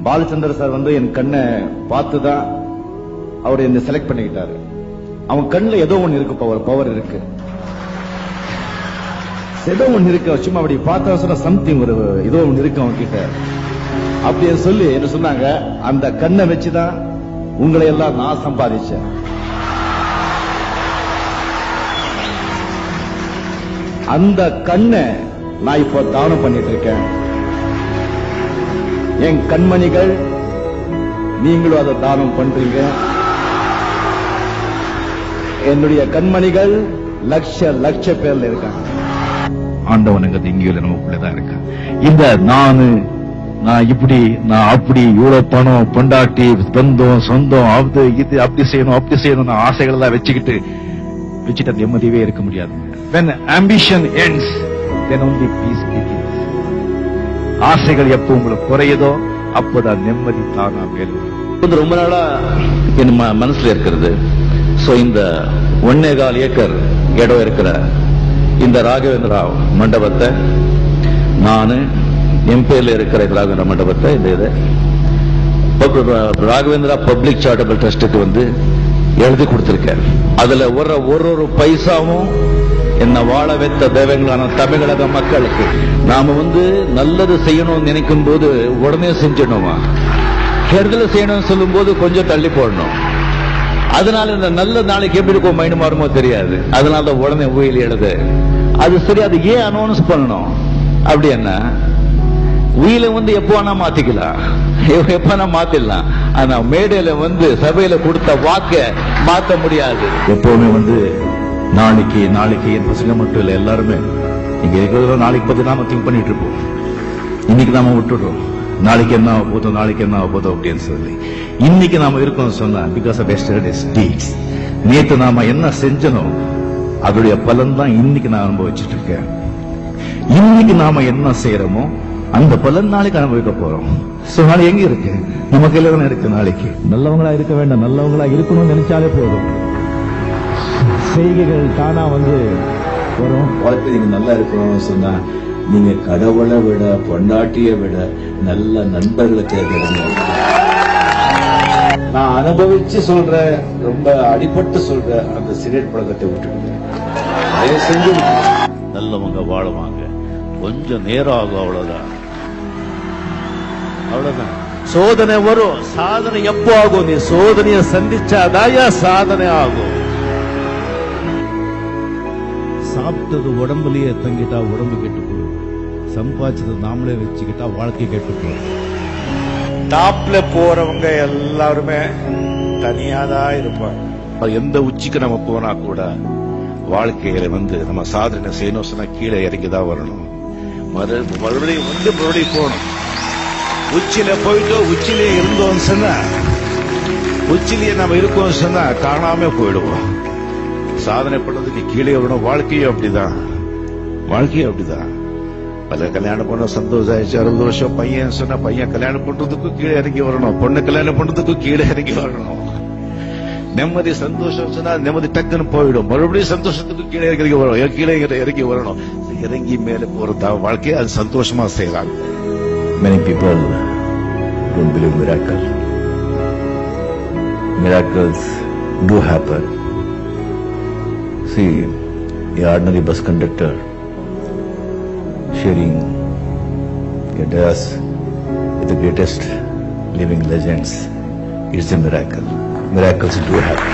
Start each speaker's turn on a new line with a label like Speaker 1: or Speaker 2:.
Speaker 1: Balachander sir வந்து என் கண்ணை பார்த்துதான் அவர் என்ன செலக்ட் பண்ணிக்கிட்டாரு. அவன் கண்ணுல ஏதோ ஒண்ணு இருக்கு, பவர் இருக்கு, ஏதோ ஒண்ணு இருக்கு. சும்மா அப்படி பார்த்தா சொன்ன சம்திங் ஒரு ஏதோ ஒண்ணு இருக்கு அவன் கிட்ட அப்படின்னு சொல்லி என்ன சொன்னாங்க. அந்த கண்ணை வச்சுதான் உங்களை எல்லாம் நான் சம்பாதிச்சேன். அந்த கண்ணை நான் இப்போ தானம் பண்ணிட்டு இருக்கேன். என் கண்மணிகள், நீங்களும் அதை தானம் பண்றீங்க. என்னுடைய கண்மணிகள் லட்ச பேர்ல இருக்காங்க.
Speaker 2: ஆண்டவனுங்கிறது இங்கேயும் நமக்குள்ளதான் இருக்கான். இந்த நான் இப்படி நான் அப்படி இவ்வளவு பணம் பொண்டாட்டி பந்தம் சொந்தம் அது இது அப்படி செய்யணும் ஆசைகள் எல்லாம் வச்சுட்டு அந்த நிம்மதியே இருக்க முடியாது. When ambition ends, then only peace begins. ஆசைகள் எப்போ உங்களுக்கு குறையுதோ அப்போதான் நிம்மதி தானா மேலும்.
Speaker 3: ரொம்ப நாளா என் மனசுல இருக்கிறது. சோ இந்த 1.25 ஏக்கர் இடம் இருக்கிற இந்த ராகவேந்திரா மண்டபத்தை நானு என் பேர்ல இருக்கிற ராகவேந்திரா மண்டபத்தை இந்த ராகவேந்திரா பப்ளிக் சாரிட்டபிள் ட்ரஸ்டுக்கு வந்து எழுதி கொடுத்திருக்கேன். அதுல ஒரு பைசாவும் என்ன வாழ வைத்த தேவங்களான தமிழக மக்களுக்கு நாம வந்து நல்லது செய்யணும்னு நினைக்கும் போது உடனே செஞ்சிடணுமா, கெடுதல் செய்யணும்னு சொல்லும் போது கொஞ்சம் தள்ளி போடணும். அதனால இந்த நல்ல நாளைக்கு எப்படி இருக்கும் மைண்ட் மாறுமோ தெரியாது. அதனால உடனே உயிர் எழுது. அது சரி, அது ஏன் அனௌன்ஸ் பண்ணணும்? அப்படி என்ன உயிரை வந்து எப்போ வேணா மாத்திக்கலாம், எப்ப மாத்திடலாம். ஆனா மேடையில வந்து சபையில கொடுத்த வாக்க மாத்த முடியாது.
Speaker 2: எப்பவுமே வந்து நாளைக்கு என் பசங்க மட்டும் இல்ல, எல்லாருமே இங்க இருக்கிற நாளைக்கு பத்தி நாம திங்க் பண்ணிட்டு இருப்போம். இன்னைக்கு நாம விட்டுடுறோம், நாளைக்கு என்ன போதும் அப்படின்னு சொல்லி. இன்னைக்கு நாம இருக்கோம் சொன்னா பிகாஸ் ஆஃப் எஸ்டர்டேஸ் டீட்ஸ். நேத்து நாம என்ன செஞ்சனும் அதோடைய பலன் தான் இன்னைக்கு நான் அனுபவிச்சுட்டு இருக்கேன். இன்னைக்கு நாம என்ன செய்யறோமோ அந்த பலன் நாளைக்கு அனுபவிக்க போறோம். சோ நாளைக்கு எங்க இருக்கு? நம்ம கையில தானே இருக்கு. நாளைக்கு நல்லவங்களா இருக்க வேண்டாம், நல்லவங்களா இருக்கணும்னு நினைச்சாலே போதும். செய்கைகள் தானா வந்து வரும்.
Speaker 4: வாழ்க்கை நீங்க நல்லா இருக்கணும்னு சொன்னா நீங்க கடவுளை விட பொண்டாட்டியை விட நல்ல நண்பர்களை தேர்ந்தெடுங்க. நான் அனுபவிச்சு சொல்றேன், ரொம்ப அடிபட்டு சொல்றேன். அந்த சிகரெட் பழக்கத்தை விட்டுடுங்க. செஞ்சு
Speaker 3: நல்லவங்க வாழுவாங்க, கொஞ்சம் நேரம் ஆகும், அவ்வளவுதான்.
Speaker 1: சோதனை வரும், சாதனை எப்போ ஆகும்? நீ சோதனையை சந்திச்சாதாயா சாதனை ஆகும்.
Speaker 2: சாப்பிட்டது உடம்புலயே தங்கிட்டா உடம்பு கெட்டு போடும், சம்பாதிச்சது நாமளே வச்சுக்கிட்டா வாழ்க்கை கெட்டு போடும்.
Speaker 1: டாப்ல போறவங்க எல்லாருமே தனியாதான் இருப்பாங்க.
Speaker 3: எந்த உச்சிக்கு நம்ம போனா கூட வாழ்க்கையில வந்து நம்ம சாதனை செய்யணும் சொன்னா கீழே இறங்கிதான் வரணும். மறுபடியும் போகணும். உச்சியில போயிட்டு உச்சிலே இருந்தோம் சொன்னா, உச்சிலேயே நம்ம இருக்கோம் சொன்னா காணாம போயிடுவோம். சாதனை பண்ணது நீ கீழே வரணும். வாழ்க்கையும் அப்படிதான். பல கல்யாணம் பண்ண சந்தோஷம் ஆயிடுச்சு. 60 வருஷம் பையன் சொன்னா பையன் கல்யாணம் பண்றதுக்கும் கீழே இறங்கி வரணும், பொண்ணு கல்யாணம் பண்றதுக்கும் கீழே இறங்கி வரணும். நிம்மதி சந்தோஷம் சொன்னா நிம்மதி டக்குன்னு போயிடும். மறுபடியும் சந்தோஷத்துக்கு கீழே இறங்கி வரணும். இறங்கி மேல போறதா வாழ்க்கையை அது சந்தோஷமா செய்யறாங்க.
Speaker 2: Many people don't believe miracles. Miracles do happen. See, the ordinary bus conductor sharing a dais with the greatest living legends is a miracle. Miracles do happen.